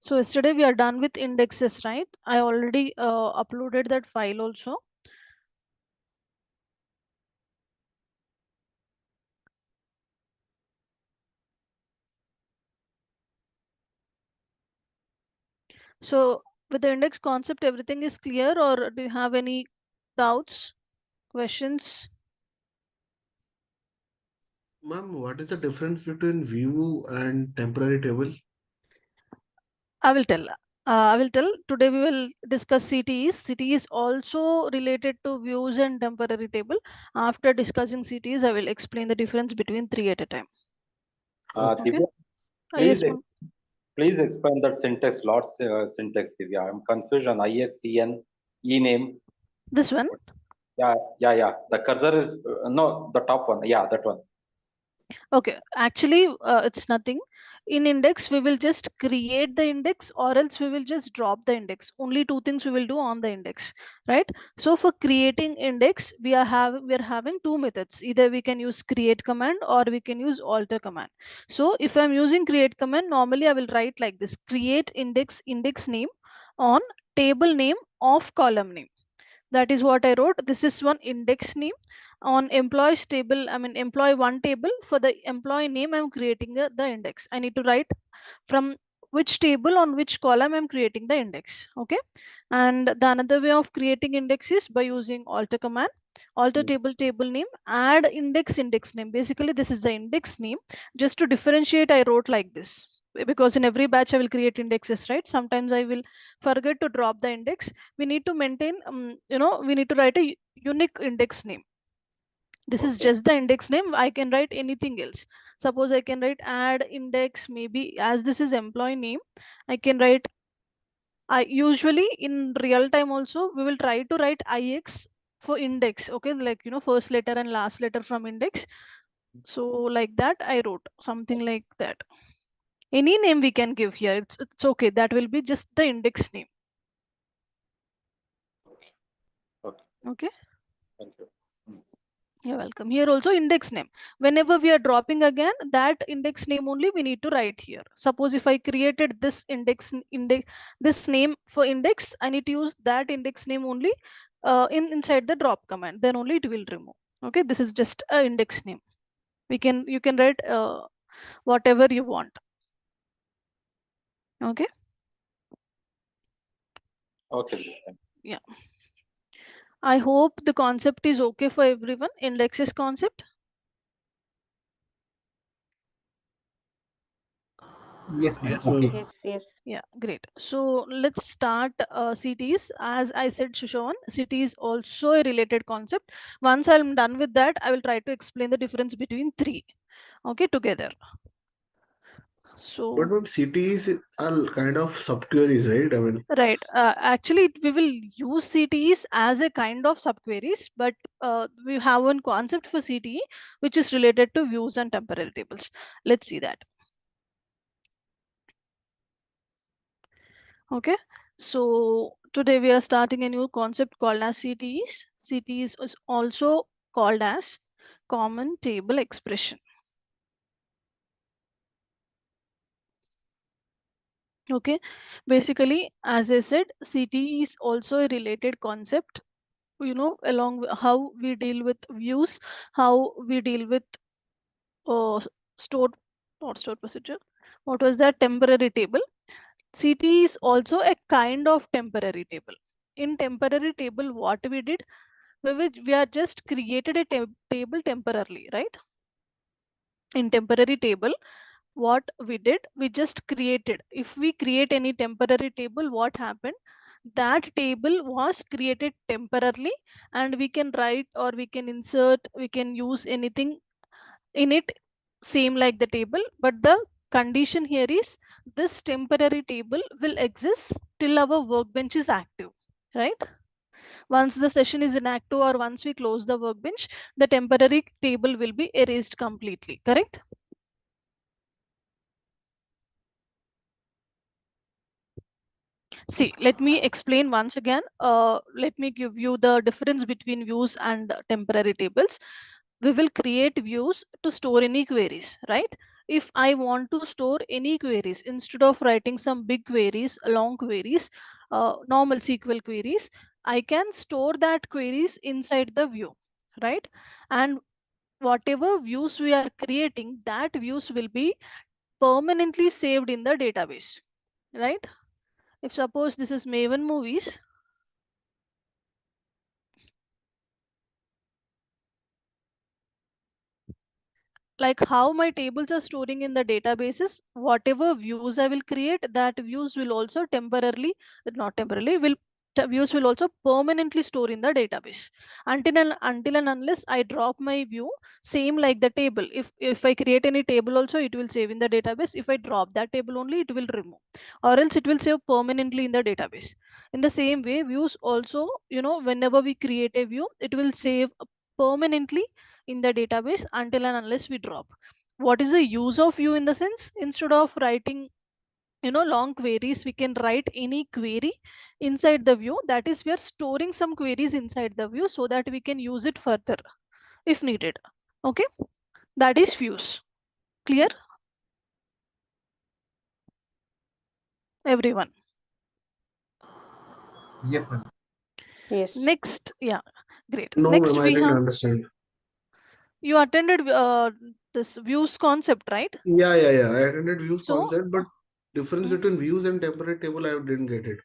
So yesterday we are done with indexes, right? I already uploaded that file also. So with the index concept, everything is clear, or do you have any doubts, questions? Ma'am, what is the difference between view and temporary table? I will tell. I will tell. Today we will discuss CTEs. CTE is also related to views and temporary table. After discussing CTEs, I will explain the difference between three at a time. Okay. Okay. Divya, Yes, please ma'am. please explain that syntax, lots syntax, Divya. I'm confused on ISCN, ename. This one. Yeah. The cursor is no, the top one. Yeah, that one. Okay, actually, it's nothing. In index, we will just create the index, or else we will just drop the index. Only two things we will do on the index, right? So for creating index, we are having two methods. Either we can use create command or we can use alter command. So if I'm using create command, normally I will write like this: create index name on table name of column name. That is what I wrote. This is one index name on employees table. I mean employee one table. For the employee name, I'm creating the index. I need to write from which table on which column I'm creating the index. Okay. And the another way of creating index is by using alter command. Alter table name, add index name. Basically, this is the index name. Just to differentiate, I wrote like this because in every batch I will create indexes, right? Sometimes I will forget to drop the index. We need to maintain, we need to write a unique index name. This is Okay. just the index name. I can write anything else. Suppose I can write add index, maybe as this is employee name, I can write. I usually in real time also we will try to write ix for index. Okay, like first letter and last letter from index. So like that I wrote something like that. Any name we can give here. It's okay. That will be just the index name. Okay. Okay. Thank you. Mm. You're welcome. Here also index name. Whenever we are dropping again, that index name only we need to write here. Suppose if I created this this name for index, I need to use that index name only inside the drop command. Then only it will remove. Okay, this is just a index name. You can write whatever you want. Okay. Okay, Divya, thank Yeah. I hope the concept is okay for everyone. Indexes concept. Yes, ma'am. Yes, ma'am. Okay. Yes, yes. Yeah, great. So let's start cities. As I said, Shushavan, city is also a related concept. Once I'm done with that, I will try to explain the difference between three. Okay, together. But So, ma'am, cities are kind of subqueries, right? I mean, right. Actually, we will use CTEs as a kind of subqueries, but we have one concept for CTE which is related to views and temporary tables. Let's see that. Okay, so today we are starting a new concept called as CTEs. CTEs is also called as common table expression. Okay, basically, as I said, CTE is also a related concept, along with how we deal with views, how we deal with uh, stored, not stored procedure. What was that? Temporary table. CTE is also a kind of temporary table. In temporary table, what we did, we are just created a table temporarily, right? In temporary table, what we did, we just created. If we create any temporary table, what happened? That table was created temporarily, and we can write or we can insert, we can use anything in it, same like the table. But the condition here is this temporary table will exist till our workbench is active, right? Once the session is inactive or once we close the workbench, the temporary table will be erased completely, correct? See, let me explain once again. Let me give you the difference between views and temporary tables. We will create views to store any queries, right? if I want to store any queries, instead of writing some big queries, long queries, normal SQL queries, I can store that queries inside the view, right? And whatever views we are creating, that views will be permanently saved in the database, right? If suppose this is Maven movies, like how my tables are storing in the databases, whatever views I will create, that views will also temporarily, not temporarily, views will also permanently store in the database until and unless I drop my view, same like the table. If I create any table also, it will save in the database. If I drop that table only, it will remove, or else it will save permanently in the database. In the same way, views also, whenever we create a view, it will save permanently in the database until and unless we drop. What is the use of view? In the sense, instead of writing long queries, we can write any query inside the view. That is, we are storing some queries inside the view so that we can use it further if needed. Okay, that is views. Clear, everyone? Yes, ma'am. Yes. Next, yeah, great. No, Next ma'am, I we didn't have, understand. you attended this views concept, right? Yeah. I attended views So concept, but difference mm, between views and temporary table, I didn't get it.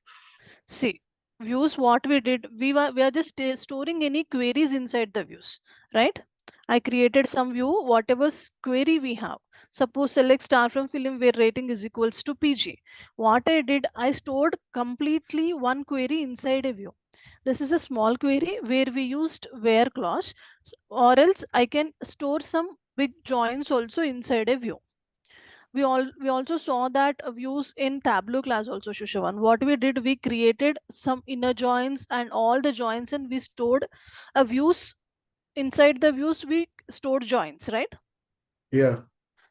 see, views, what we did, we are just storing any queries inside the views, right? I created some view, whatever query we have. Suppose select star from film where rating is equals to PG. What I did, I stored completely one query inside a view. This is a small query where we used where clause, or else I can store some big joins also inside a view. We also saw that views in Tableau class also, Shushavan. What we did, we created some inner joins and all the joins, and we stored views. Inside the views we stored joins, right? Yeah.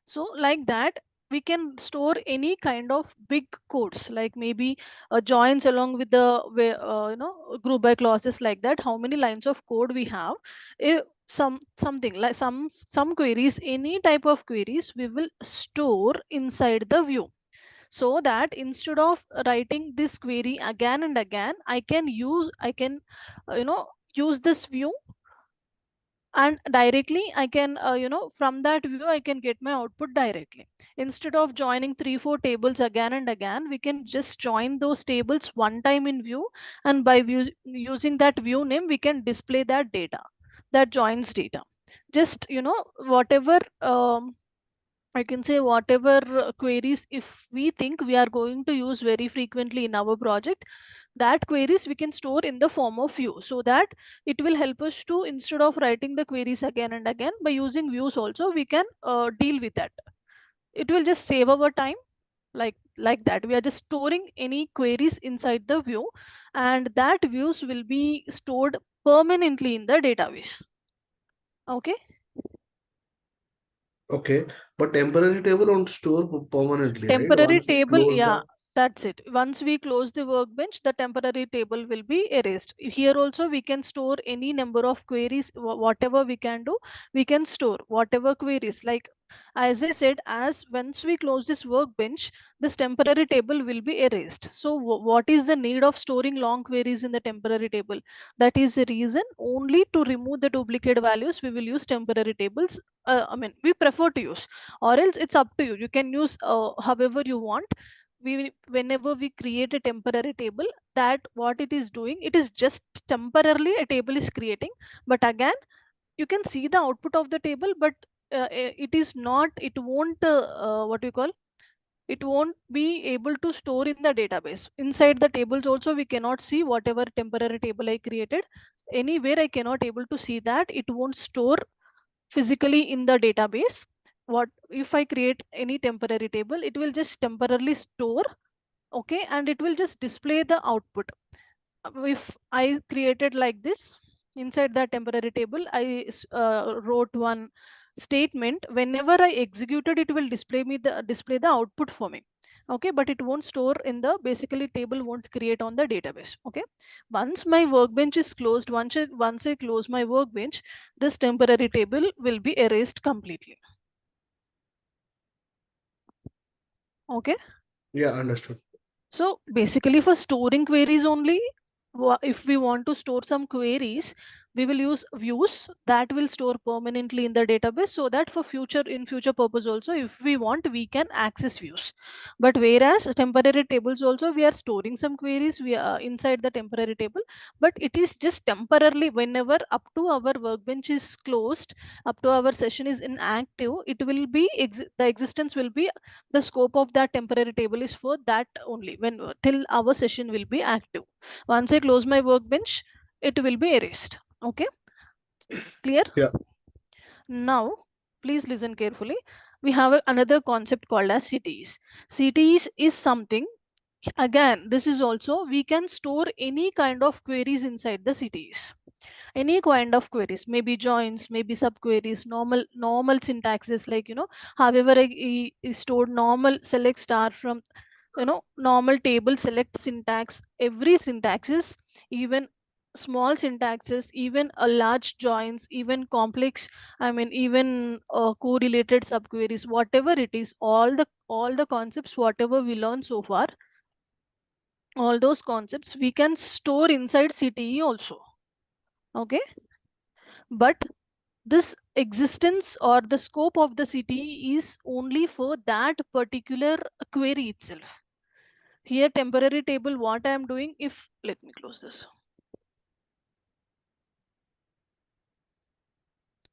So like that, we can store any kind of big codes, like maybe joins along with the group by clauses, like that. How many lines of code we have? Something like some queries, any type of queries, we will store inside the view, so that instead of writing this query again and again, I can use this view, and directly I can from that view I can get my output directly. Instead of joining 3 4 tables again and again, we can just join those tables one time in view, and by using that view name, we can display that data, that joins data. Just whatever, I can say whatever queries, if we think we are going to use very frequently in our project, that queries we can store in the form of view, so that it will help us to, instead of writing the queries again and again, by using views also we can deal with that. It will just save our time, like that. We are just storing any queries inside the view, and that views will be stored permanently in the database. Okay. Okay. But temporary table won't store permanently, right? Temporary Once we table, close yeah, the. that's it. Once we close the workbench, the temporary table will be erased. Here also we can store any number of queries, whatever we can do, we can store whatever queries. Like, as I said, as once we close this workbench, this temporary table will be erased. So what is the need of storing long queries in the temporary table? That is the reason, only to remove the duplicate values we will use temporary tables. I mean, we prefer to use, or else it's up to you, you can use however you want. Whenever we create a temporary table, that what it is doing, it is just temporarily a table is creating, but again you can see the output of the table, but it is not, it won't what you call, it won't be able to store in the database. Inside the tables also we cannot see whatever temporary table I created. Anywhere I cannot able to see that, it won't store physically in the database. What if I create any temporary table, it will just temporarily store, okay, and it will just display the output. If I created like this, inside that temporary table I wrote one statement, whenever I executed, it will display the output for me. Okay, but it won't store in the, basically table won't create on the database. Okay, once my workbench is closed, once I close my workbench, this temporary table will be erased completely. Okay. Yeah, understood. So basically for storing queries only, if we want to store some queries, we will use views that will store permanently in the database, so that for future, in future purpose also, if we want, we can access views. But whereas temporary tables also, we are storing some queries we are inside the temporary table, but it is just temporarily. Whenever up to our workbench is closed, up to our session is inactive, it will be the existence will be, the scope of that temporary table is for that only, when till our session will be active. Once I close my workbench, it will be erased. Okay, clear? Yeah. Now please listen carefully. We have another concept called as cts. Cts is something, again, this is also, we can store any kind of queries inside the cts. Any kind of queries, maybe joins, maybe subqueries, normal syntaxes, like, however I stored normal select star from, normal table select syntax, every syntaxes, even small syntaxes, even a large joins, even complex, I mean even correlated subqueries, whatever it is, all the concepts whatever we learned so far, all those concepts we can store inside cte also. Okay, but this existence or the scope of the cte is only for that particular query itself. Here temporary table, what I am doing, if, let me close this.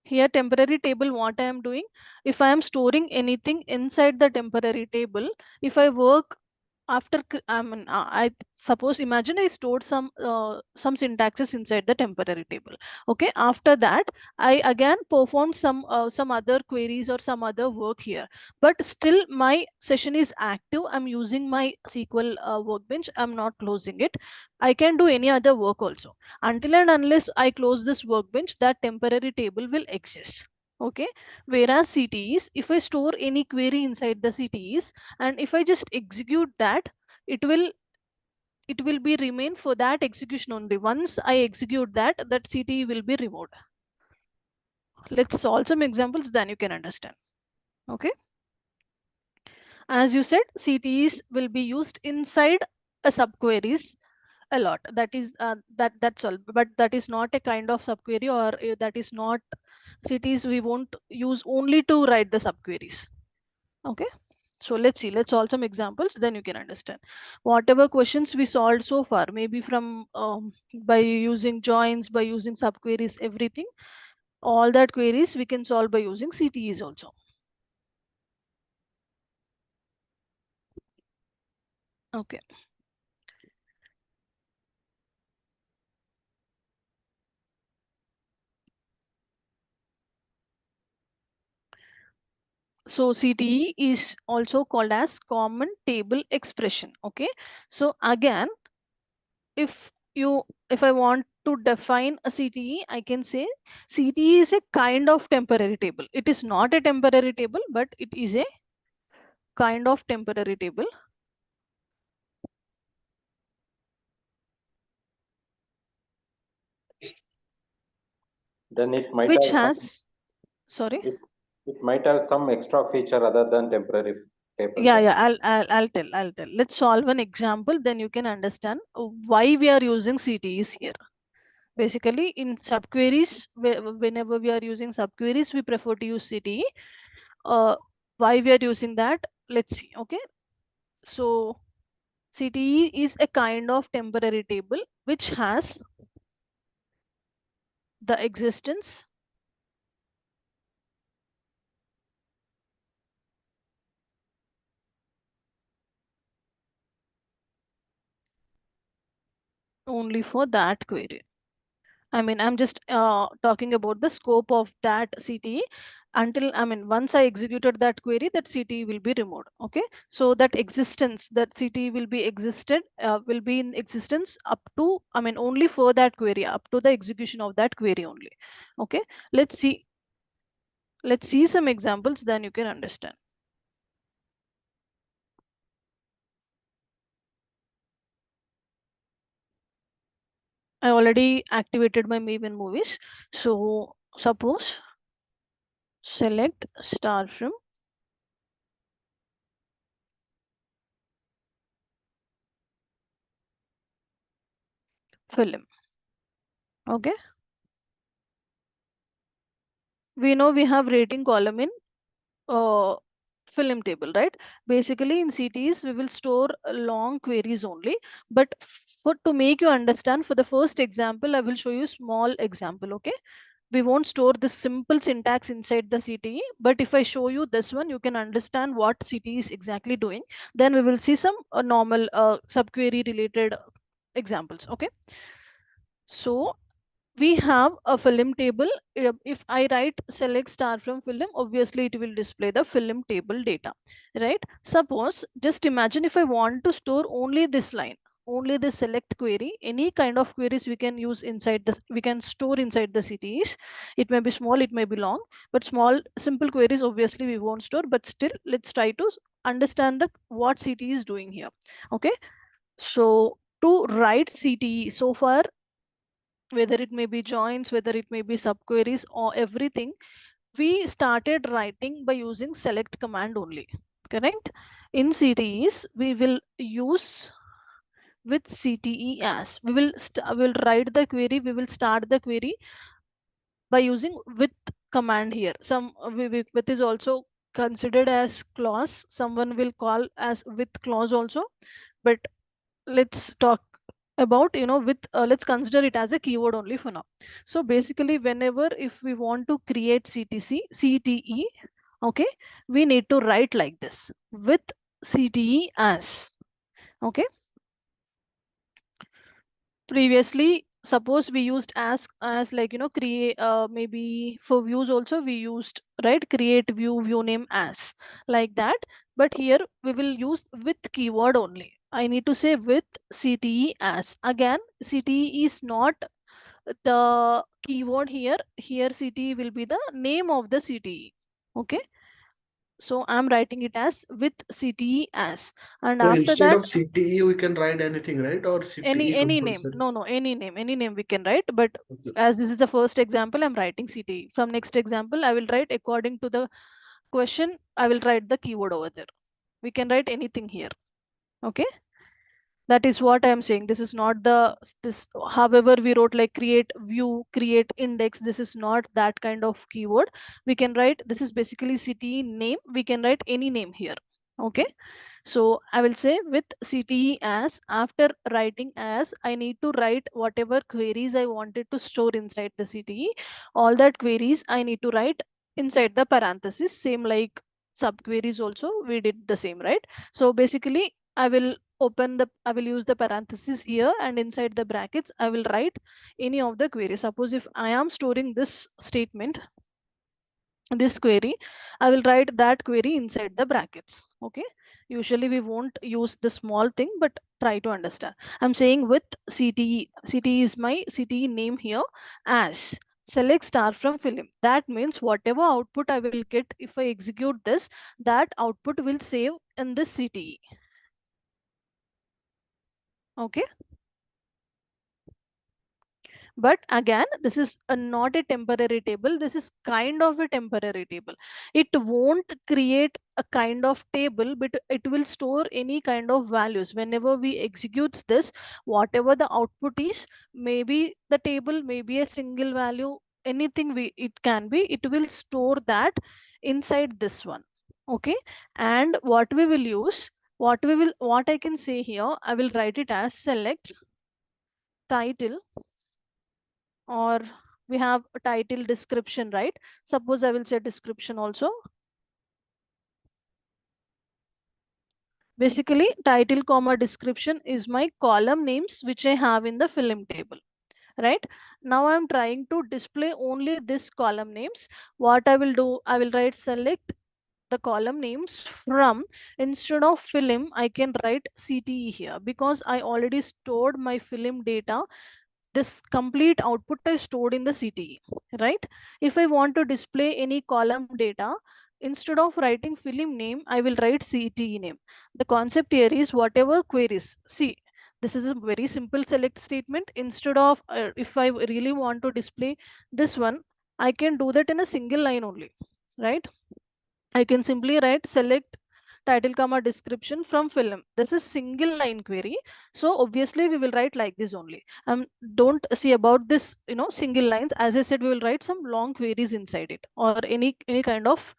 Here temporary table, what I am doing, if I am storing anything inside the temporary table, if I work after I mean, I suppose, imagine I stored some syntaxes inside the temporary table. Okay, after that I again performed some other queries or some other work here, but still my session is active, I'm using my sql workbench, I'm not closing it. I can do any other work also. Until and unless I close this workbench, that temporary table will exist. Okay, whereas cts, if I store any query inside the cts and if I just execute that, it will it will be remain for that execution only. Once I execute that, that cte will be removed. Let's solve some examples, then you can understand. Okay, as you said, ctes will be used inside a subqueries a lot. That is that's all, but that is not a kind of subquery, or that is not cts we won't use only to write the subqueries. Okay, so let's solve some examples, then you can understand. Whatever questions we solved so far, maybe from by using joins, by using subqueries, everything, all that queries we can solve by using ctes also. Okay, so cte is also called as common table expression. Okay, so again, if you if I want to define a cte, I can say cte is a kind of temporary table. It is not a temporary table, but it is a kind of temporary table Then it might which have some has, sorry, it, it might have some extra feature other than temporary tables. yeah, yeah, I'll tell. Let's solve an example, then you can understand why we are using ctes here. Basically in subqueries, whenever we are using subqueries, we prefer to use cte. Why we are using that, let's see. Okay, so cte is a kind of temporary table which has the existence only for that query. I mean, I'm just talking about the scope of that CTE. Until, I mean, once I executed that query, that CTE will be removed. Okay, so that existence, that CTE will be in existence up to, I mean, only for that query, up to the execution of that query only. Okay, let's see. Let's see some examples, then you can understand. I already activated my Maven movies. So suppose select star from film. Okay. We know we have rating column in uh, film table, right? Basically in CTs we will store long queries only, but for to make you understand, for the first example I will show you small example. Okay, we won't store this simple syntax inside the CTE, but if I show you this one, you can understand what CTE is exactly doing. Then we will see some normal subquery related examples. Okay, so we have a film table. If I write select star from film, obviously it will display the film table data, right? Suppose, just imagine if I want to store only this line, only the select query, any kind of queries we can use inside this, we can store inside the CTEs. It may be small, it may be long, but small simple queries obviously we won't store, but still let's try to understand the what CTE is doing here. Okay, so to write CTE, so far whether it may be joins, whether it may be subqueries or everything, we started writing by using select command only. Correct? In CTEs, we will use with CTE as we will write the query, we will start the query by using with command here. Some with is also considered as clause. Someone will call as with clause also, but let's talk about with let's consider it as a keyword only for now. So basically whenever if we want to create CTE, okay, we need to write like this with CTE as. Okay, previously suppose we used as like create maybe for views also we used, right, create view name as, like that. But here we will use with keyword only. I need to say with CTE as. Again, CTE is not the keyword here. Here CTE will be the name of the CTE. Okay, so I'm writing it as with CTE as, and So after instead that of CTE, we can write anything, right? Or CTE any name, compulsory? no, any name we can write. But Okay. as this is the first example, I'm writing CTE. From next example I will write according to the question, I will write the keyword over there. We can write anything here. Okay, that is what I am saying. This is not the this however we wrote like create view, create index, this is not that kind of keyword. We can write, this is basically CTE name, we can write any name here. Okay, so I will say with CTE as. After writing as, I need to write whatever queries I wanted to store inside the CTE. All that queries I need to write inside the parenthesis, same like subqueries also we did the same, right? So basically I will use the parenthesis here, and inside the brackets I will write any of the queries. Suppose if I am storing this statement, this query, I will write that query inside the brackets. Okay, usually we won't use the small thing, but try to understand. I'm saying with CTE is my CTE name here as select star from film. That means whatever output I will get if I execute this, that output will save in this CTE. Okay, but again this is not a temporary table, this is kind of a temporary table. It won't create a kind of table, but it will store any kind of values. Whenever we executes this, whatever the output is, maybe the table, maybe a single value, anything it can be, it will store that inside this one. Okay, and what I can say here, I will write it as select title, or we have a title description, right? Suppose I will say description also. Basically title comma description is my column names which I have in the film table, right? Now I'm trying to display only this column names. What I will do, I will write select the column names from, instead of film I can write CTE here, because I already stored my film data. This complete output is stored in the CTE, right? If I want to display any column data, instead of writing film name, I will write CTE name. The concept here is whatever queries. See, this is a very simple select statement. Instead of if I really want to display this one, I can do that in a single line only, right? I can simply write select title comma description from film. This is single line query, so obviously we will write like this only. Don't see about this, single lines. As I said, we will write some long queries inside it, or any kind of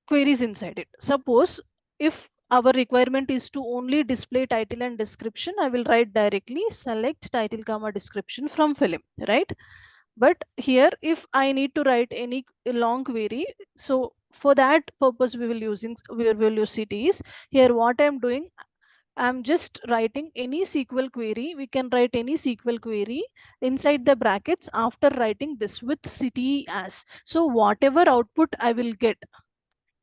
queries inside it. Suppose if our requirement is to only display title and description, I will write directly select title comma description from film, right? But here if I need to write any long query, so for that purpose we will use CTEs. Here what I'm doing, I'm just writing any SQL query. We can write any SQL query inside the brackets after writing this with CTE as. So whatever output I will get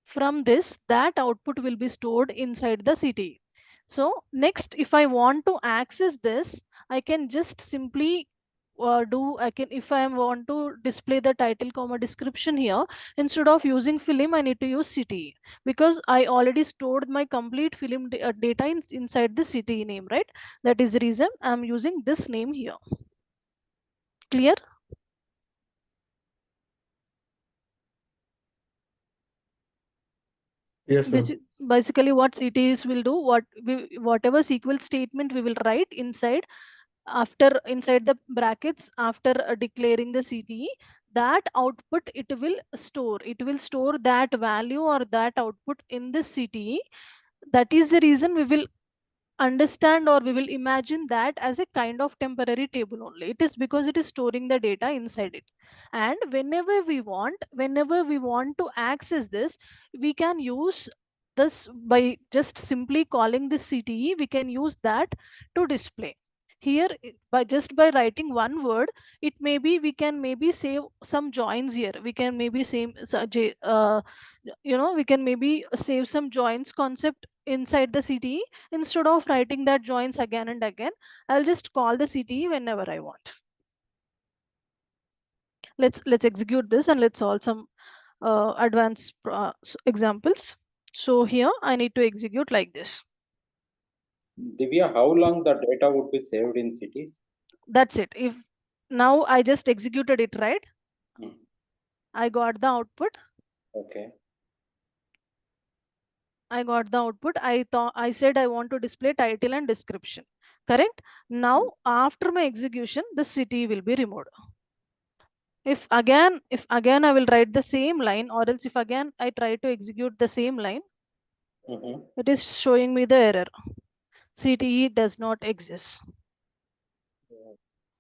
from this, that output will be stored inside the CTE. So next, if I want to access this, I can just simply if I want to display the title comma description here, instead of using film, I need to use CTE, because I already stored my complete film data inside the CTE name, right? That is the reason I'm using this name here. Clear? Yes, ma'am. Basically what CTEs will do, whatever SQL statement we will write inside the brackets after declaring the CTE, that output it will store that value or that output in the CTE. That is the reason we will understand, or we will imagine that as a kind of temporary table only. It is because it is storing the data inside it, and whenever we want to access this, we can use this by just simply calling this CTE. We can use that to display here by writing one word. It may be we can maybe save some joins here. We can maybe we can maybe save some joins concept inside the CTE. Instead of writing that joins again and again, I'll just call the CTE whenever I want. Let's execute this and let's solve some advanced examples. So here I need to execute like this. Divya, how long the data would be saved in cities? That's it. If now I just executed it, right? Hmm. I got the output. Okay. I said I want to display title and description. Correct? Now after my execution, the CTE will be removed. If again I will write the same line, or else if again I try to execute the same line, it is showing me the error. CTE does not exist.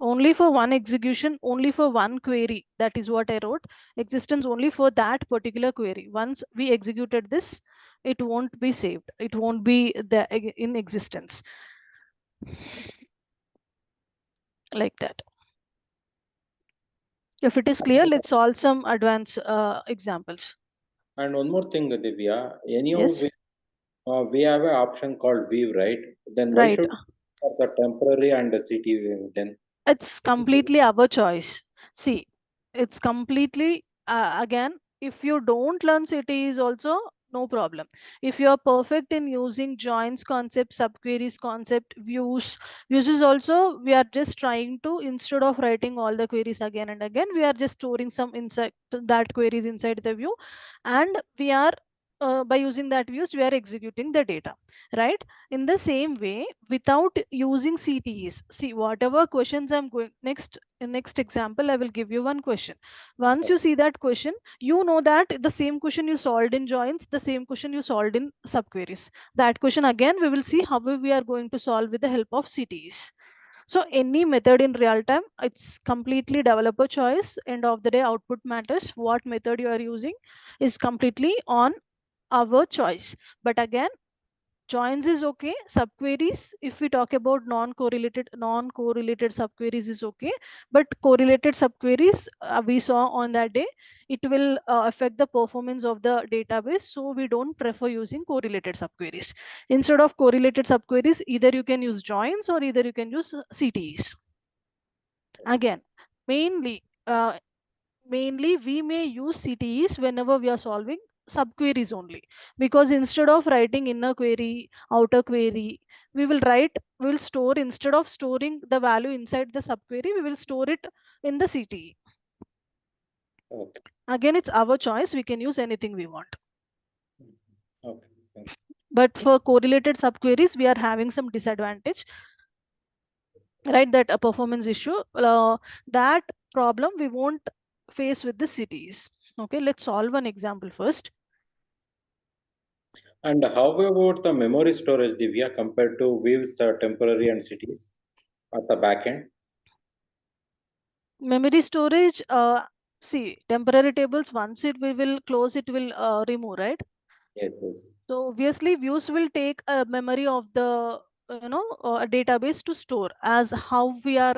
Only for one execution, only for one query. That is what I wrote. Existence only for that particular query. Once we executed this, it won't be saved. It won't be in existence. Like that. If it is clear, let's solve some advanced examples. And one more thing, Divya. Anyhow, Yes, we have an option called view, right? Then why right. should for the temporary and the city view then? It's completely our choice. See, it's completely again, if you don't learn cities also, no problem. If you are perfect in using joins concept, subqueries concept, views is also, we are just trying to, instead of writing all the queries again and again, we are just storing some inside that queries inside the view, and we are by using that views we are executing the data, right? In the same way, without using CTEs, see whatever questions I'm going next. In next example, I will give you one question. Once you see that question, you know that the same question you solved in joins, the same question you solved in subqueries. That question again we will see how we are going to solve with the help of CTEs. So any method in real time, it's completely developer choice. End of the day, output matters. What method you are using is completely on our choice. But again, joins is okay. Subqueries, if we talk about non-correlated subqueries is okay. But correlated subqueries, we saw on that day, it will affect the performance of the database. So we don't prefer using correlated subqueries. Instead of correlated subqueries, either you can use joins or either you can use CTEs. Again, mainly, mainly we may use CTEs whenever we are solving subqueries only, because instead of writing inner query, outer query, we will store, instead of storing the value inside the subquery, we will store it in the CTE. Okay. Again, it's our choice. We can use anything we want. Okay. But for correlated subqueries, we are having some disadvantage, right? That a performance issue, that problem we won't face with the cities. Okay, let's solve an example first. And how about the memory storage, Divya, compared to Weave's temporary and cities at the back end? Memory storage, see, temporary tables, once it we will close, it will remove, right? Yes, yes. So obviously views will take a memory of the a database to store. As how we are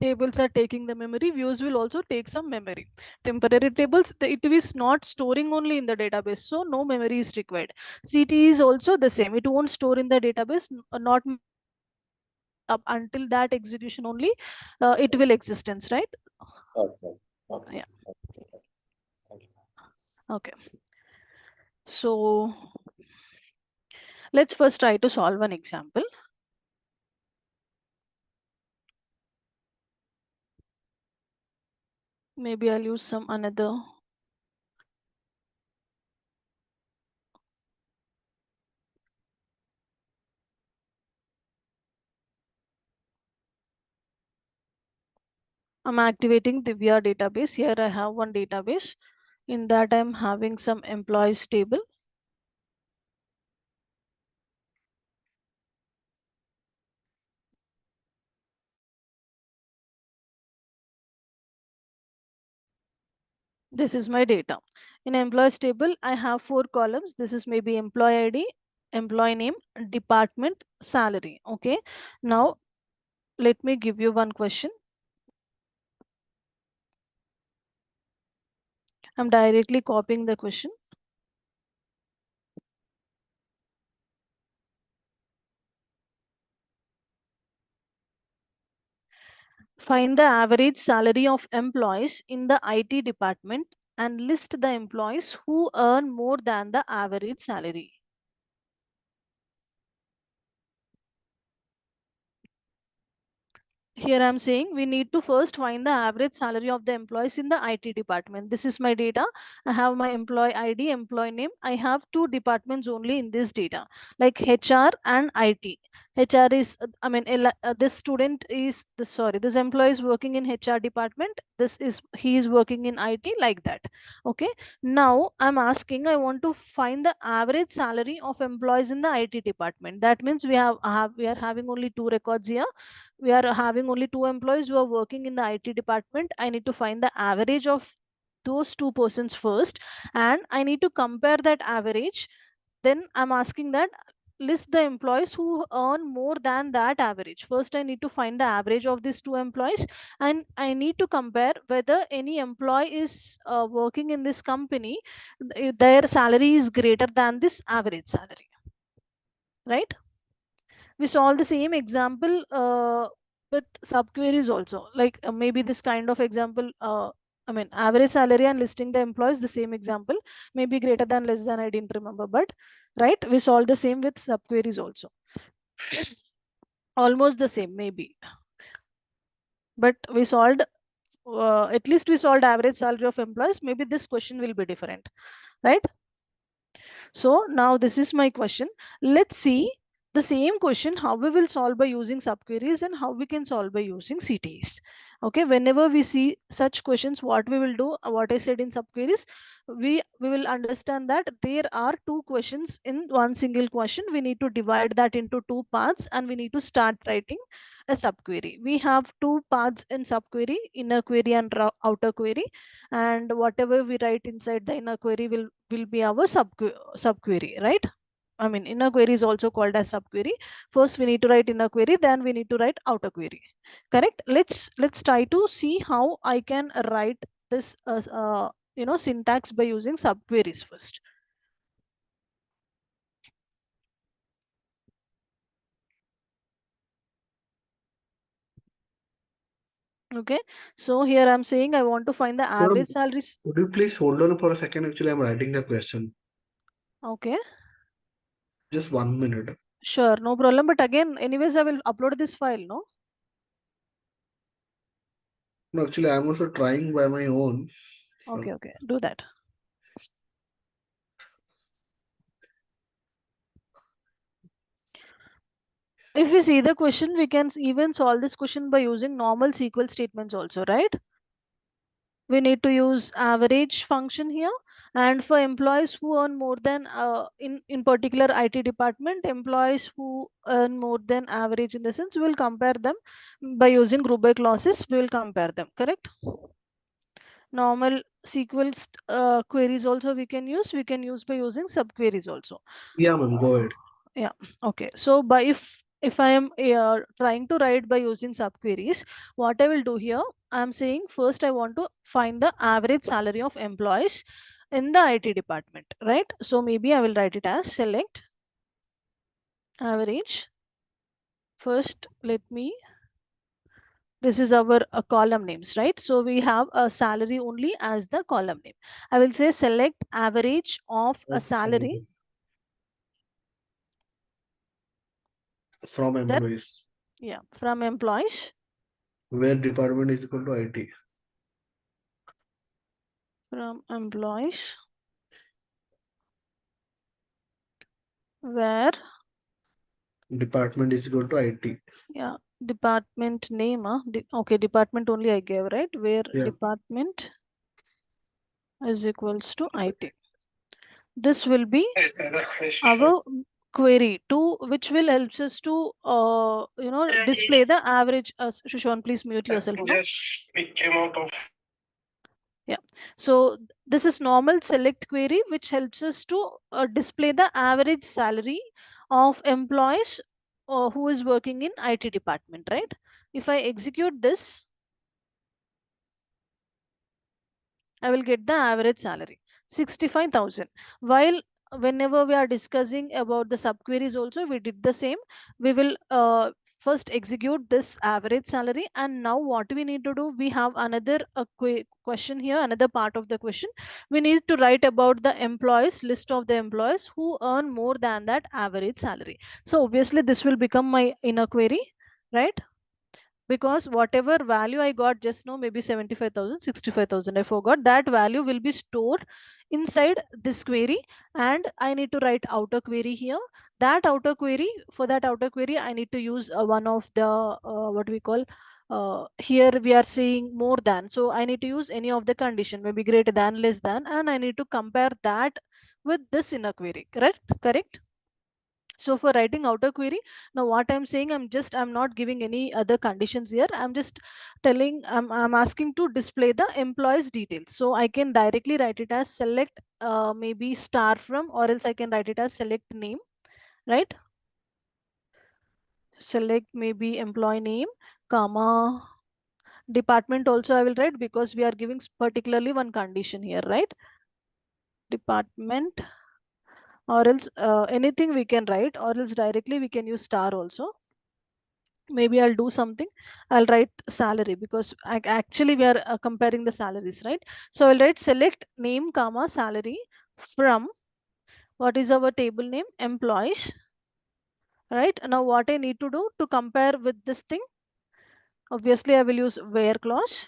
tables are taking the memory, views will also take some memory. Temporary tables, it is not storing only in the database, so no memory is required. CT is also the same, it won't store in the database, not up until that execution only it will existence, right? Okay. Okay. Yeah. Okay. Thank you. Okay, so let's first try to solve an example. Maybe I'll use some another. I'm activating the Divya database. Here I have one database. In that I'm having some employees table. This is my data. In employees table, I have 4 columns. This is maybe employee ID, employee name, department, salary. Okay. Now let me give you one question. I'm directly copying the question. Find the average salary of employees in the IT department and list the employees who earn more than the average salary. Here I'm saying we need to first find the average salary of the employees in the IT department. This is my data. I have my employee ID, employee name. I have 2 departments only in this data, like HR and IT. HR is, I mean, this student is, this, sorry, this employee is working in HR department. This is, he is working in IT, like that. Okay. Now I'm asking, I want to find the average salary of employees in the IT department. That means we are having only 2 records here. We are having only 2 employees who are working in the IT department. I need to find the average of those 2 persons first, and I need to compare that average. Then I'm asking that list the employees who earn more than that average. First, I need to find the average of these 2 employees, and I need to compare whether any employee is working in this company, their salary is greater than this average salary, right? We solve the same example with subqueries also, like maybe this kind of example, I mean average salary and listing the employees, the same example, maybe greater than, less than, I didn't remember, but right, we solve the same with subqueries also. Almost the same maybe, but we solved at least we solved average salary of employees. Maybe this question will be different, right? So now this is my question. Let's see the same question how we will solve by using subqueries and how we can solve by using CTEs. Okay, whenever we see such questions, what we will do, what I said in subqueries, we will understand that there are 2 questions in one single question. We need to divide that into 2 parts and we need to start writing a subquery. We have 2 parts in subquery, inner query and outer query, and whatever we write inside the inner query will be our subquery, right? I mean inner query is also called as subquery. First we need to write inner query, then we need to write outer query, correct? Let's try to see how I can write this syntax by using subqueries first. Okay, so here I'm saying I want to find the Madam, average salaries. could you please hold on for a second? Actually, I'm writing the question. Okay, Just 1 minute. sure, no problem, but again anyways I will upload this file, no? No, actually, I'm also trying by my own. So, Okay, okay, do that. If we see the question, we can even solve this question by using normal SQL statements also, right? We need to use average function here. And for employees who earn more than in particular IT department, employees who earn more than average, in the sense we will compare them by using group by clauses. We will compare them, correct? Normal SQL queries also we can use by using subqueries also. Yeah, ma'am, go ahead. Yeah, okay. So by if I am trying to write by using subqueries, what I will do here, I am saying first I want to find the average salary of employees in the IT department, right? So maybe I will write it as select average. First, let me, this is our column names, right? So we have a salary only as the column name. I will say select average of a Of salary. salary from That, employees, yeah, from employees, where department is equal to IT. from employees where, Department is equal to IT. yeah, department name, okay, department only I gave, right? Where Yeah. department is equals to IT. This will be our query to, which will helps us to display the average. Shushan, please mute yourself now. Just it came out of. Yeah, so this is normal select query which helps us to display the average salary of employees who is working in IT department, right? If I execute this, I will get the average salary 65,000. While whenever we are discussing about the subqueries also, we did the same. We will first execute this average salary, and now what we need to do, we have another question here, another part of the question. We need to write about the employees, list of the employees who earn more than that average salary. So obviously this will become my inner query, right? Because whatever value I got just now, maybe 75,000, 65,000, I forgot, that value will be stored inside this query, and I need to write outer query here. That outer query, for that outer query, I need to use one of the what we call, here we are saying more than, so I need to use any of the condition, maybe greater than, less than, and I need to compare that with this inner query, correct. So for writing outer query, now what I'm saying, I'm not giving any other conditions here. I'm just telling, I'm asking to display the employees details. So I can directly write it as select maybe star from, or else I can write it as select name, right? Select maybe employee name, comma, department also I will write, because we are giving particularly one condition here, right? Department, or else anything we can write, or else directly we can use star also. Maybe I'll do something, I'll write salary, because actually we are comparing the salaries, right? So I'll write select name comma salary from, what is our table name, employees, right? Now what I need to do to compare with this thing, obviously I will use where clause,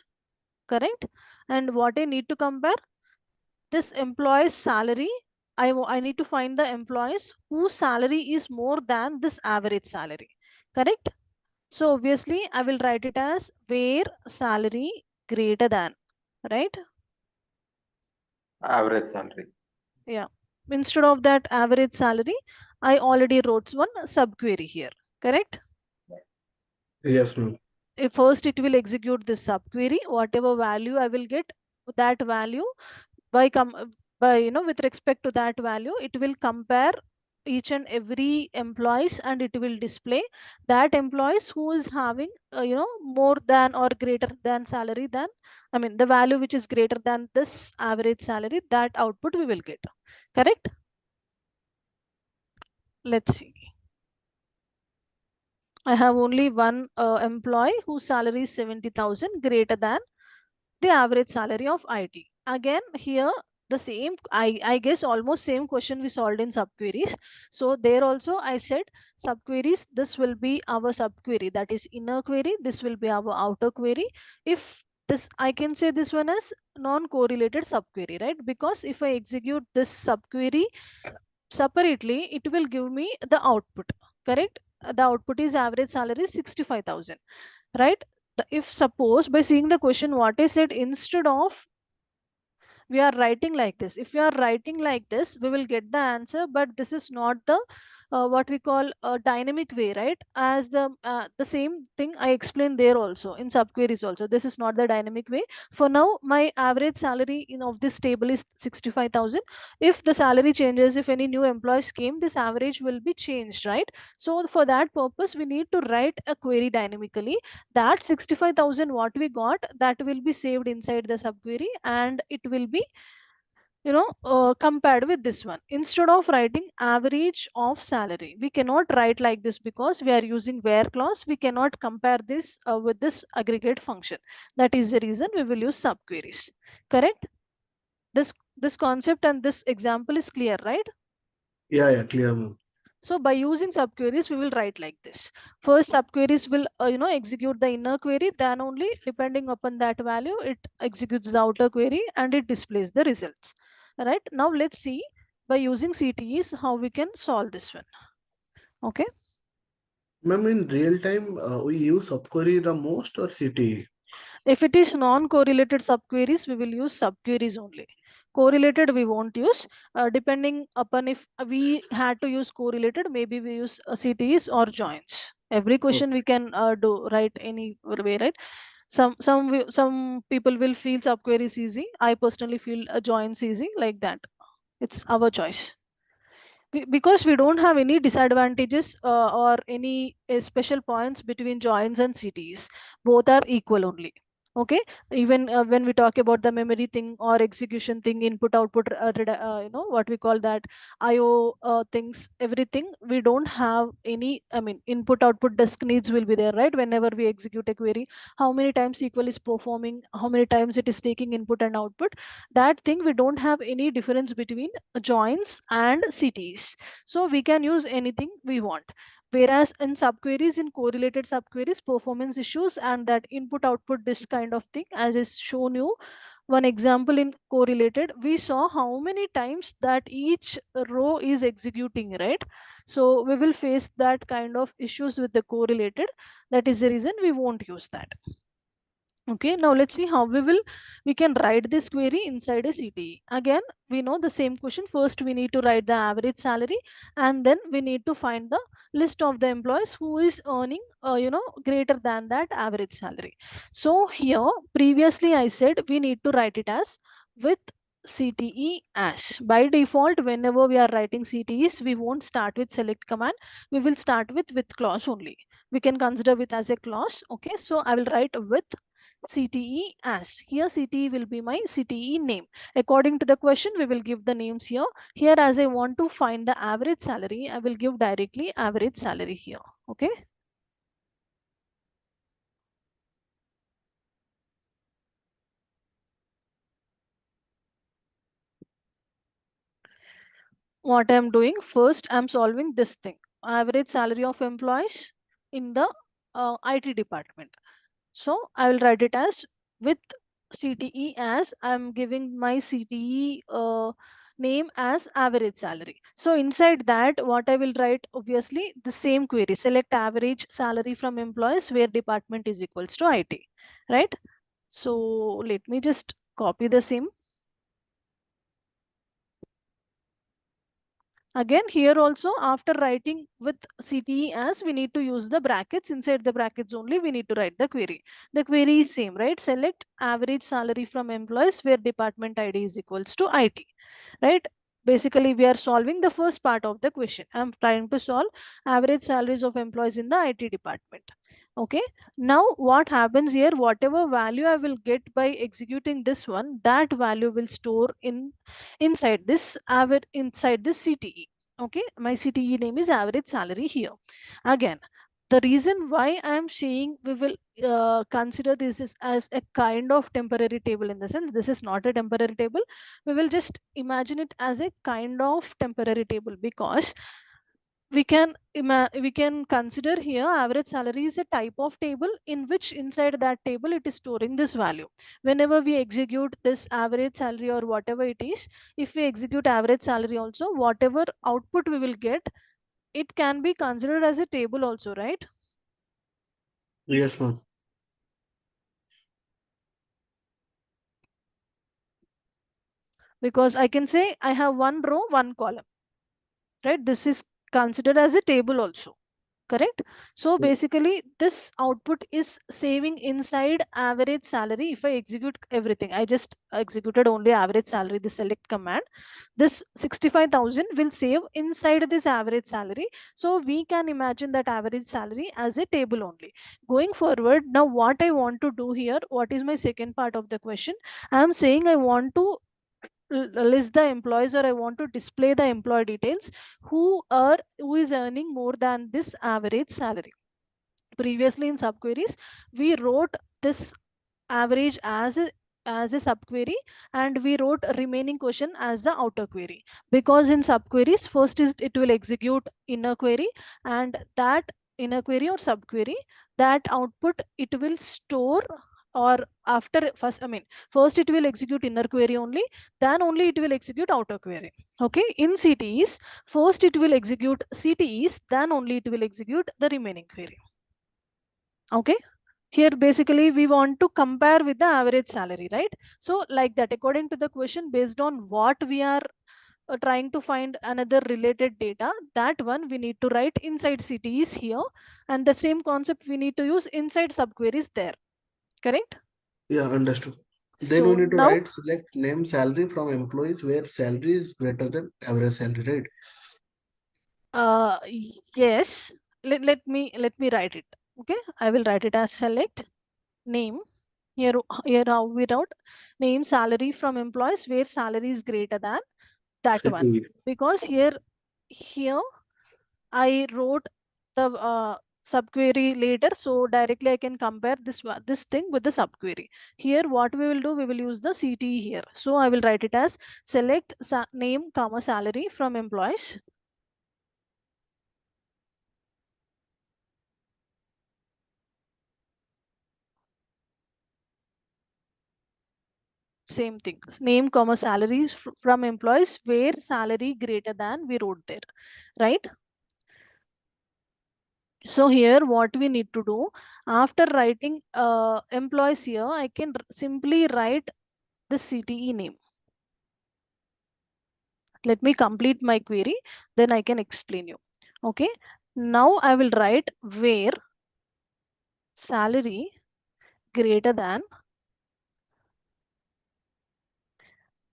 correct. And what I need to compare, this employee's salary, I need to find the employees whose salary is more than this average salary, correct. So obviously I will write it as where salary greater than, right? Average salary. Yeah. Instead of that average salary, I already wrote one subquery here, correct? Yes, ma'am. If first it will execute this subquery, whatever value I will get, that value by with respect to that value, it will compare each and every employees, and it will display that employees who is having more than or greater than salary than, I mean the value which is greater than this average salary, that output we will get, correct. Let's see, I have only one employee whose salary is 70,000 greater than the average salary of IT. Again, here the same, I guess almost same question we solved in subqueries. So there also I said subqueries, this will be our subquery, that is inner query. This will be our outer query. If this, I can say this one as non-correlated subquery, right? Because if I execute this subquery separately, it will give me the output, correct? the output is average salary is 65,000, right? If suppose by seeing the question what I said, instead of we are writing like this, if we are writing like this we will get the answer, but this is not the what we call a dynamic way, right? As the same thing I explained there also in subqueries also, this is not the dynamic way. For now my average salary in of this table is 65,000. If the salary changes, if any new employees came, this average will be changed, right? So for that purpose we need to write a query dynamically. That 65,000 what we got, that will be saved inside the subquery, and it will be compared with this one. Instead of writing average of salary, we cannot write like this because we are using where clause. We cannot compare this with this aggregate function. That is the reason we will use subqueries. Correct? This concept and this example is clear, right? Yeah, yeah, clear, ma'am. So by using subqueries, we will write like this. First, subqueries will execute the inner query. Then only, depending upon that value, it executes the outer query and it displays the results. All right. Now let's see by using CTEs how we can solve this one. Okay. Ma'am, in real time, we use subquery the most or CTE? If it is non-correlated subqueries, we will use subqueries only. Correlated we won't use. Depending upon if we had to use correlated, maybe we use CTEs or joins. Every question Okay. we can do right any way, right? Some people will feel subqueries easy. I personally feel joins easy, like that. It's our choice. Because we don't have any disadvantages or any special points between joins and CTs. Both are equal only. Okay. Even when we talk about the memory thing or execution thing, input output what we call that IO things, everything, we don't have any, I mean, input output disk needs will be there, right? Whenever we execute a query, how many times SQL is performing, how many times it is taking input and output, that thing we don't have any difference between joins and CTs. So we can use anything we want. Whereas in subqueries, in correlated subqueries, performance issues and that input output this kind of thing, as is shown you one example in correlated, we saw how many times that each row is executing, right? So we will face that kind of issues with the correlated. That is the reason we won't use that. Okay, now let's see how we can write this query inside a CTE. Again, we know the same question. First, we need to write the average salary, and then we need to find the list of the employees who is earning, greater than that average salary. So here, previously I said we need to write it as with CTE as. By default, whenever we are writing CTEs, we won't start with select command. We will start with clause only. We can consider with as a clause. Okay, so I will write with CTE as. Here CTE will be my CTE name. According to the question, we will give the names here. Here as I want to find the average salary, I will give directly average salary here. Okay. What I'm doing, first I'm solving this thing. Average salary of employees in the IT department. So I will write it as with CTE as I'm giving my CTE name as average salary. So inside that, what I will write, obviously the same query, select average salary from employees where department is equals to IT, right? So let me just copy the same. Again, here also after writing with CTE as, we need to use the brackets. Inside the brackets only we need to write the query. The query is same, right? Select average salary from employees where department ID is equals to IT, right? Basically, we are solving the first part of the question. I'm trying to solve average salaries of employees in the IT department. Okay. Now what happens here, whatever value I will get by executing this one, that value will store inside this CTE. Okay, my CTE name is average salary here. Again, the reason why I am saying we will consider this is as a kind of temporary table, in the sense this is not a temporary table. We will just imagine it as a kind of temporary table, because we can consider here average salary is a type of table in which inside that table it is storing this value. Whenever we execute this average salary or whatever it is, if we execute average salary also, whatever output we will get, it can be considered as a table also, right? Yes, ma'am. Because I can say I have one row, one column, right? This is considered as a table also, correct? So basically this output is saving inside average salary. If I execute everything, I just executed only average salary, the select command, this 65,000 will save inside this average salary. So we can imagine that average salary as a table only. Going forward, now what I want to do here, what is my second part of the question? I am saying I want to list the employees, or I want to display the employee details who is earning more than this average salary. Previously in subqueries, we wrote this average as a subquery, and we wrote remaining question as the outer query. Because in subqueries, first is it will execute inner query, and that inner query or subquery, that output it will store, or after first, I mean, first it will execute inner query only, then only it will execute outer query. Okay, in CTEs, first it will execute CTEs, then only it will execute the remaining query. Okay, here basically we want to compare with the average salary, right? So like that, according to the question, based on what we are trying to find another related data, that one we need to write inside CTEs here, and the same concept we need to use inside subqueries there, correct? Yeah, understood. Then we So need to now, write select name salary from employees where salary is greater than average salary, right? uh, yes, let me write it. Okay, I will write it as select name. Here how we wrote name salary from employees where salary is greater than that one. CTE. Because here I wrote the subquery later, so directly I can compare this thing with the subquery. Here what we will do, we will use the CTE here. So I will write it as select name comma salary from employees. Same thing, name comma salaries from employees where salary greater than we wrote there, right? So here what we need to do, after writing employees here, I can simply write the CTE name. Let me complete my query, then I can explain you. Okay, now I will write where salary greater than,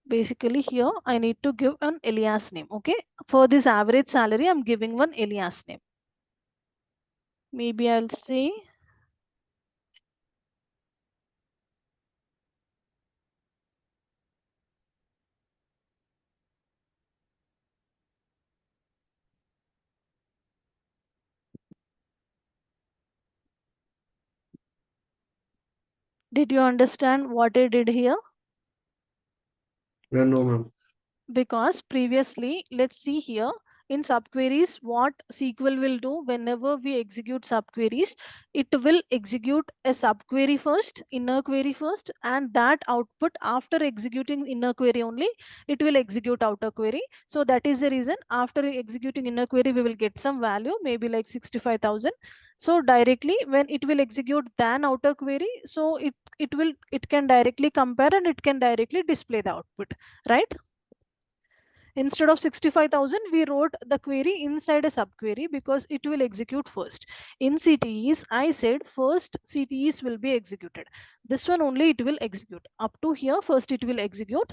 basically here I need to give an alias name. Okay, for this average salary I'm giving one alias name. Maybe I'll say, did you understand what I did here? Yeah, no, ma'am. Because previously, let's see here, in subqueries, what SQL will do whenever we execute subqueries, it will execute a subquery first, inner query first, and that output, after executing inner query only, it will execute outer query. So that is the reason, after executing inner query, we will get some value, maybe like 65,000. So directly when it will execute then outer query, so it can directly compare and it can directly display the output, right? Instead of 65,000, we wrote the query inside a subquery because it will execute first. In CTEs, I said first CTEs will be executed. This one only it will execute. Up to here, first it will execute.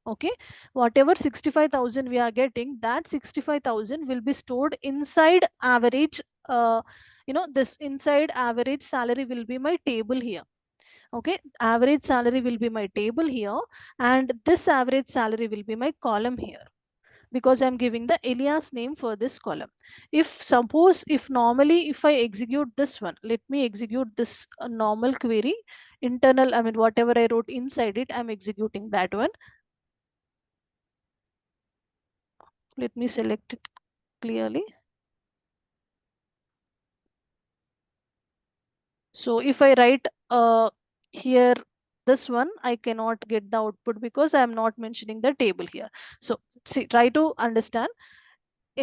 Okay. Whatever 65,000 we are getting, that 65,000 will be stored inside average. This inside average salary will be my table here. Okay, average salary will be my table here, and this average salary will be my column here, because I'm giving the alias name for this column. If suppose, if normally, if I execute this one, let me execute this normal query, internal, I mean, whatever I wrote inside it, I'm executing that one. Let me select it clearly. So if I write here this one, I cannot get the output because I am not mentioning the table here. So see, try to understand.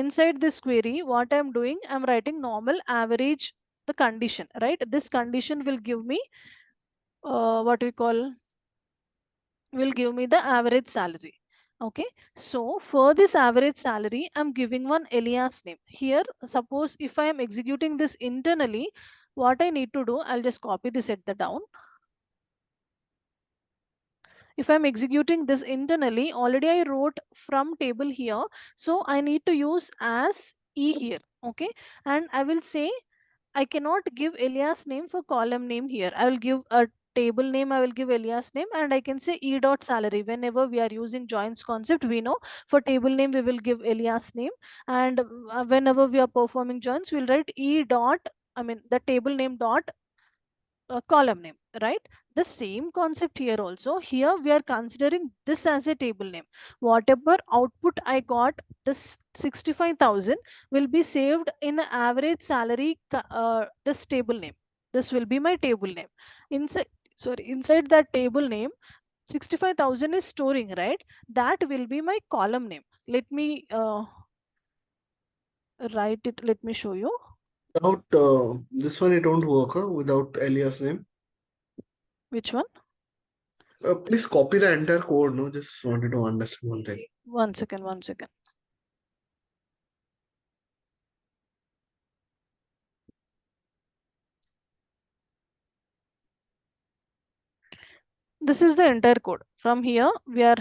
inside this query, what I'm doing, I'm writing normal average, the condition, right? This condition will give me what we call, will give me the average salary. Okay, so for this average salary, I'm giving one alias name here. Suppose if I am executing this internally, what I need to do, I'll just copy this at the down. If I'm executing this internally, already I wrote from table here, so I need to use as e here. Okay, and I will say I cannot give alias name for column name here. I will give a table name, I will give alias name, and I can say e dot salary. Whenever we are using joins concept, we know for table name we will give alias name, and whenever we are performing joins, we'll write e dot, I mean the table name dot column name, right? The same concept here also. Here we are considering this as a table name. Whatever output I got, this 65,000 will be saved in average salary, this table name. This will be my table name. Inside, sorry, inside that table name, 65,000 is storing, right? That will be my column name. Let me write it. Let me show you. Without this one, it won't work, huh? Without alias name. Which one? Please copy the entire code. No, just wanted to understand one thing. One second, one second. This is the entire code. From here we are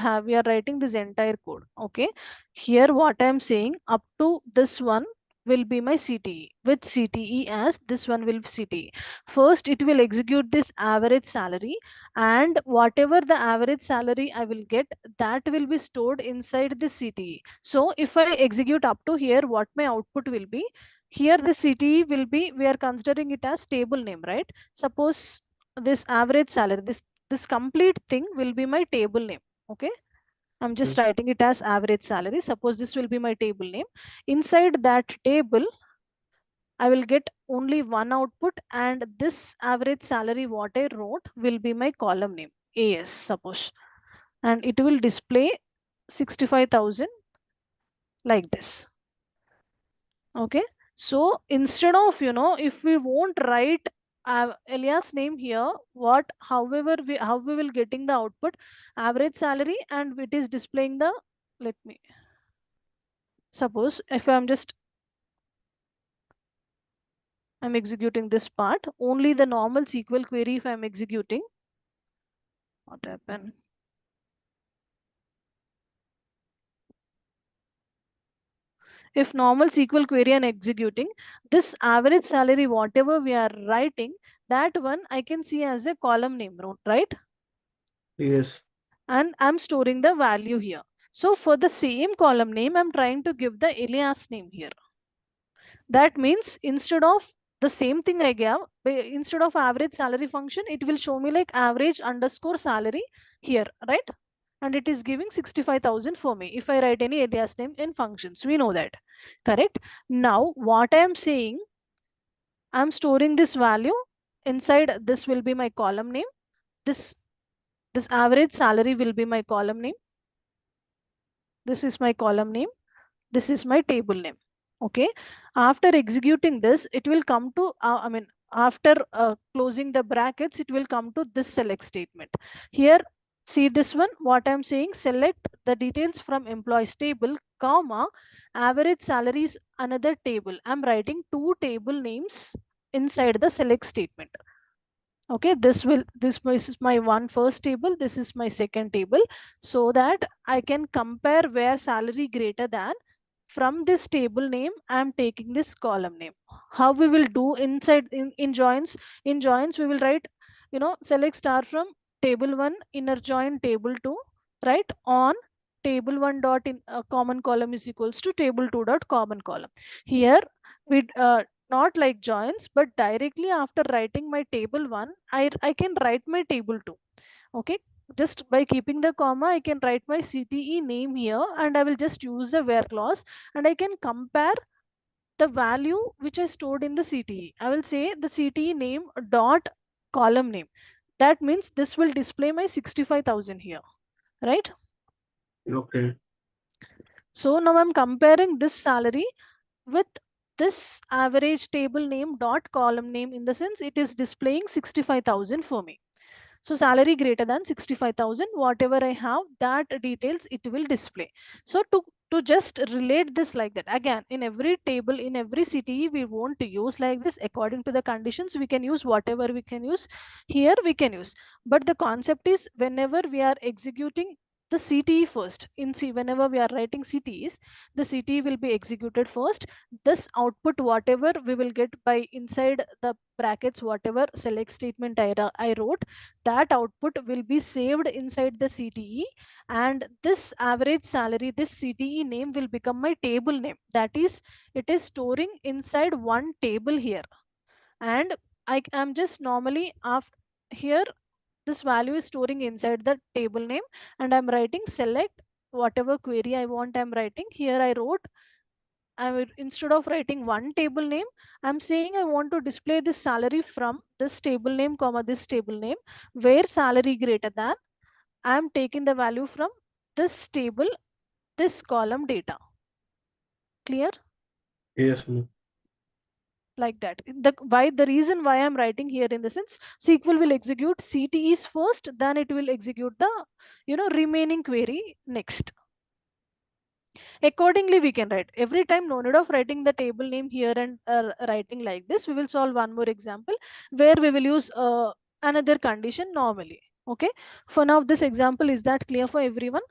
writing this entire code. Okay, here what I am saying, up to this one will be my CTE, with CTE as this one will be CTE. First it will execute this average salary, and whatever the average salary I will get, that will be stored inside the CTE. So if I execute up to here, what my output will be, here the CTE will be, we are considering it as table name, right? Suppose this average salary, this complete thing will be my table name. Okay, I'm just Yes. writing it as average salary. Suppose this will be my table name. Inside that table, I will get only one output, and this average salary what I wrote will be my column name, AS, suppose, and it will display 65,000 like this. Okay, so instead of, if we won't write alias name here, what, however how we will getting the output average salary, and it is displaying the, let me, suppose if I'm executing this part, only the normal SQL query if I'm executing, what happened, if normal SQL query I'm executing, this average salary whatever we are writing, that one I can see as a column name, right? Yes. And I'm storing the value here. So for the same column name, I'm trying to give the alias name here. That means instead of the same thing I gave, instead of average salary function, it will show me like average underscore salary here, right? And it is giving 65,000 for me if I write any alias name in functions. We know that, correct? Now, what I am saying, I'm storing this value inside. This will be my column name. This this average salary will be my column name. This is my column name, this is my table name. Okay, after executing this, it will come to after closing the brackets, it will come to this select statement. Here, see this one, what I'm saying, select the details from employees table, comma, average salaries another table. I'm writing two table names inside the select statement. Okay, this is my one first table, this is my second table, so that I can compare where salary greater than. From this table name, I am taking this column name. How we will do inside in joins, in joins we will write, select star from table 1 inner join table 2, right? On table 1 dot in common column is equals to table 2 dot common column. Here we not like joins, but directly after writing my table 1, I can write my table 2. Okay, just by keeping the comma, I can write my CTE name here, and I will just use the where clause, and I can compare the value which I stored in the CTE. I will say the CTE name dot column name. That means this will display my 65,000 here, right? Okay. So now I'm comparing this salary with this average table name dot column name, in the sense it is displaying 65,000 for me. So salary greater than 65,000, whatever I have, that details it will display. So to just relate this like that, again, in every table, in every city, we want to use like this according to the conditions. We can use whatever we can use here, we can use. But the concept is, whenever we are executing the CTE first, whenever we are writing CTEs, the CTE will be executed first. This output, whatever we will get by inside the brackets, whatever select statement I wrote, that output will be saved inside the CTE, and this average salary, this CTE name will become my table name. That is, it is storing inside one table here. And I am just normally after here, this value is storing inside the table name, and I'm writing select whatever query I want. I'm writing here, I wrote, instead of writing one table name, I'm saying I want to display this salary from this table name comma this table name, where salary greater than, I'm taking the value from this table, this column data. Clear? Yes. Like that. The reason why I'm writing here, in the sense, SQL will execute CTEs first, then it will execute the remaining query next. Accordingly, we can write every time. No need of writing the table name here and writing like this. We will solve one more example where we will use another condition normally. Okay. For now, this example, is that clear for everyone?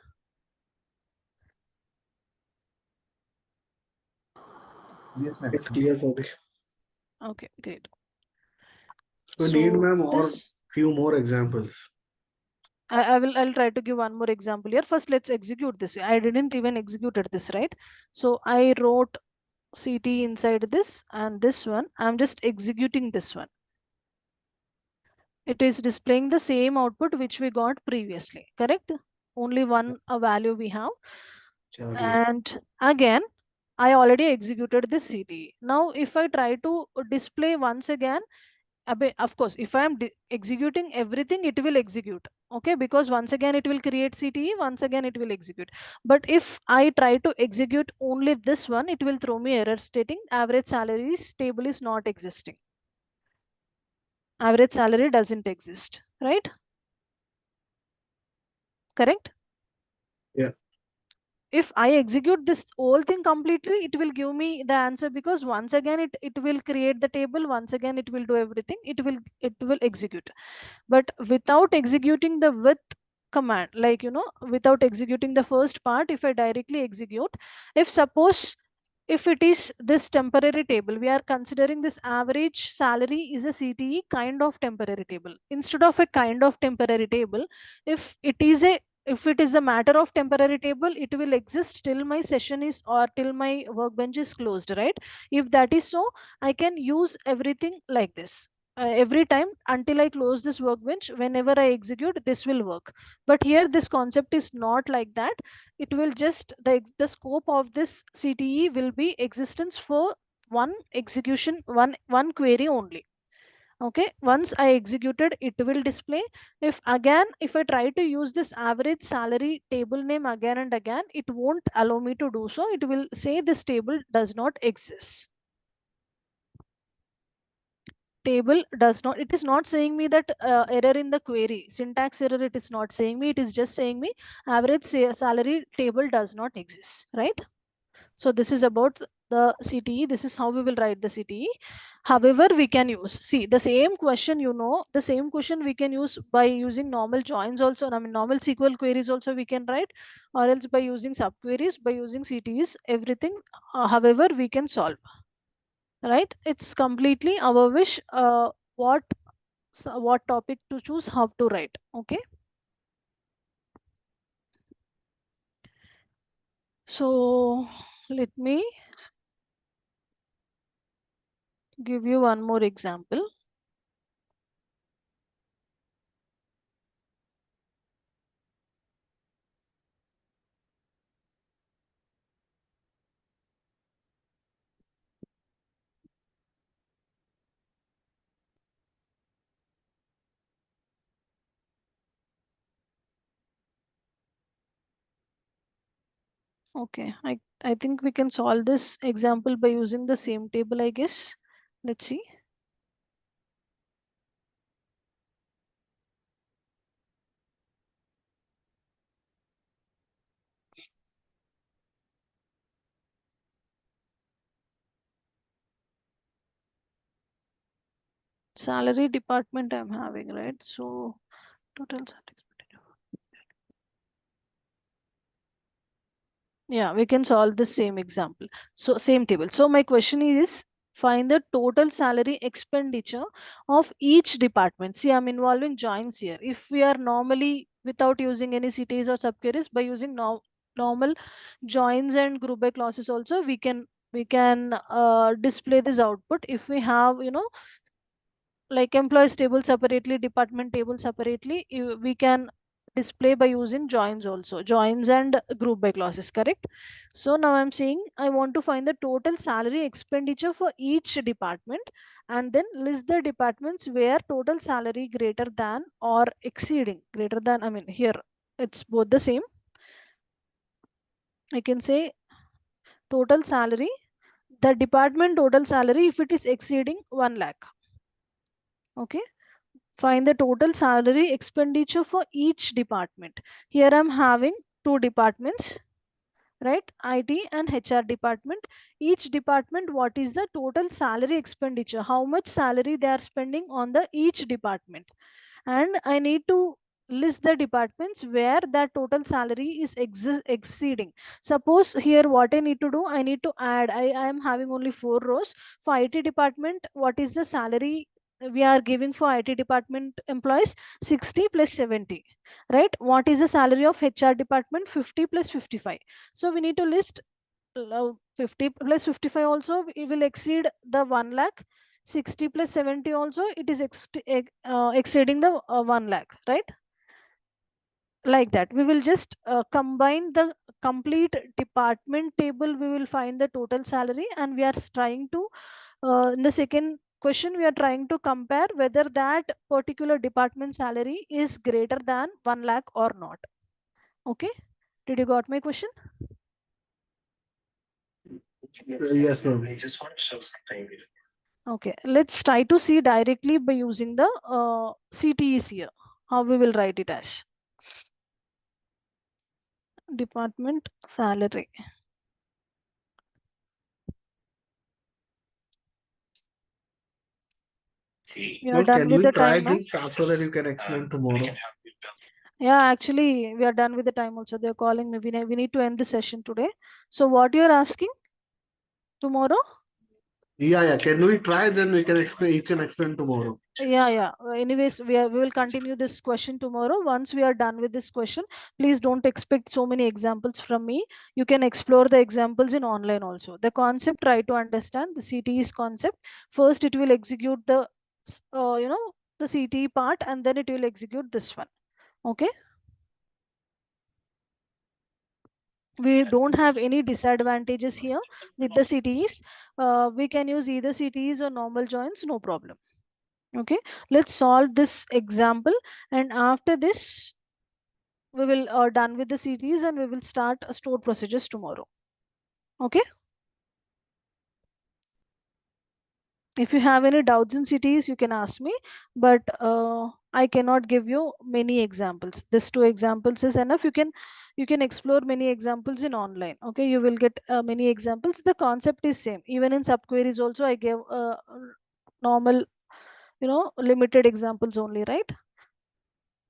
Yes, ma'am. It's clear for me. Okay, great. We need, So ma'am, or this, few more examples. I'll try to give one more example here. First, let's execute this. I didn't even executed this, right? So I wrote CT inside this, and this one, I'm just executing this one. It is displaying the same output which we got previously, correct? Only one value we have. Charlie. And again, I already executed this CT. Now, if I try to display once again, of course, if I am executing everything, it will execute. Okay, because once again it will create CTE, once again it will execute. But if I try to execute only this one, it will throw me error stating average salaries table is not existing. Average salary doesn't exist, right? Correct? Yeah. If I execute this whole thing completely, it will give me the answer, because once again it will create the table, once again it will do everything, it will execute. But without executing the with command, like without executing the first part, if I directly execute, if suppose, if it is this temporary table, we are considering this average salary is a CTE kind of temporary table. Instead of a kind of temporary table, if it is a, if it is a matter of temporary table, it will exist till my session is, or till my workbench is closed, right? If that is so, I can use everything like this. Every time until I close this workbench, whenever I execute, this will work. But here this concept is not like that. It will just, the scope of this CTE will be existence for one execution, one query only. Okay, once I executed, it will display. If again, if I try to use this average salary table name again and again, it won't allow me to do so. It will say this table does not exist. Table does not, it is not saying me that error in the query, syntax error, it is not saying me. It is just saying me average salary table does not exist, right? So this is about the CTE. This is how we will write the CTE. However, we can use, see, the same question, the same question we can use by using normal joins also. I mean, normal SQL queries also we can write, or else by using subqueries, by using CTEs, everything. However, we can solve, right? It's completely our wish. What what topic to choose, how to write. Okay. So let me give you one more example. Okay, I think we can solve this example by using the same table, I guess. Let's see. Salary department I'm having, right? So total salary expenditure. Yeah, we can solve the same example. So same table. So my question is, find the total salary expenditure of each department. See, I'm involving joins here. If we are normally without using any cities or subqueries, by using normal joins and group by clauses also, we can display this output. If we have, like employees table separately, department table separately, we can display by using joins also, joins and group by clauses, correct? So now I'm saying I want to find the total salary expenditure for each department, and then list the departments where total salary greater than or exceeding, greater than, I mean here it's both the same. I can say total salary, the department total salary if it is exceeding 1 lakh. Okay, find the total salary expenditure for each department. Here I'm having two departments, right? IT and HR department. Each department, what is the total salary expenditure? How much salary they are spending on the each department? And I need to list the departments where that total salary is exceeding. Suppose here what I need to do, I need to add, I am having only 4 rows. For IT department, what is the salary we are giving for IT department employees? 60 plus 70, right? What is the salary of HR department? 50 plus 55. So we need to list 50 plus 55 also it will exceed the 1 lakh. 60 plus 70 also it is exceeding the 1 lakh, right? Like that we will just combine the complete department table, we will find the total salary, and we are trying to in the second question we are trying to compare whether that particular department salary is greater than 1 lakh or not. Okay, did you got my question? Yes, ma'am. Okay, let's try to see directly by using the CTEs here. How we will write it as department salary. We are Well, done can with we the try time now. this after that you can explain tomorrow? Yeah, actually, we are done with the time also. They're calling me. We need to end the session today. So, what you are asking tomorrow? Yeah. Can we try? Then we can explain. You can explain tomorrow. Yeah. Anyways, we will continue this question tomorrow. Once we are done with this question, please don't expect so many examples from me. You can explore the examples in online also. The concept, try to understand the CTE's concept. First, it will execute the, the CTE part, and then it will execute this one. Okay. We don't have any disadvantages here with the CTEs. We can use either CTEs or normal joins, no problem. Okay, let's solve this example, and after this we will done with the CTEs and we will start stored procedures tomorrow. Okay, if you have any doubts in CTEs you can ask me, but I cannot give you many examples. This two examples is enough. You can explore many examples in online. Okay, you will get many examples. The concept is same. Even in subqueries also I gave normal, limited examples only, right?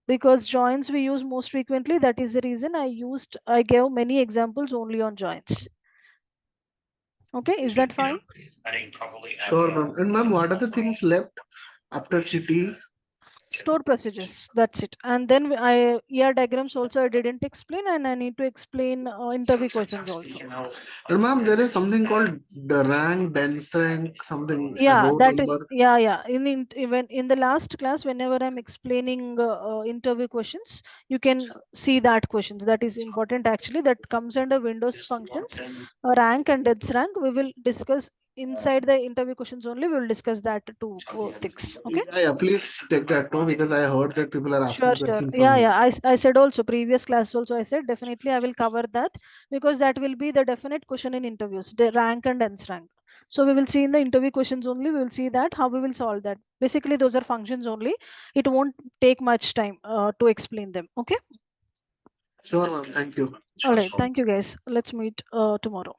Because joins we use most frequently, that is the reason I gave many examples only on joins. Okay, is that fine? Sure, ma'am. And ma'am, what are the things left after city? Store procedures, that's it. And then I ER diagrams also I didn't explain, and I need to explain interview questions also. And ma'am, there is something called the rank, dense rank, something a Yeah, row that is, number. yeah. In even in the last class, whenever I'm explaining interview questions, you can see that questions. That is important actually. That comes under Windows functions. Rank and deaths rank. We will discuss inside the interview questions only, we will discuss that two things. Okay. Yeah, please take that note because I heard that people are asking Sure, sure. questions on Yeah, it. yeah. I said also previous class also I said definitely I will cover that because that will be the definite question in interviews, the rank and ends rank. So we will see in the interview questions only. We will see that how we will solve that. Basically, those are functions only. It won't take much time to explain them. Okay. Sure, ma'am. Thank you. All right. Thank you, guys. Let's meet tomorrow.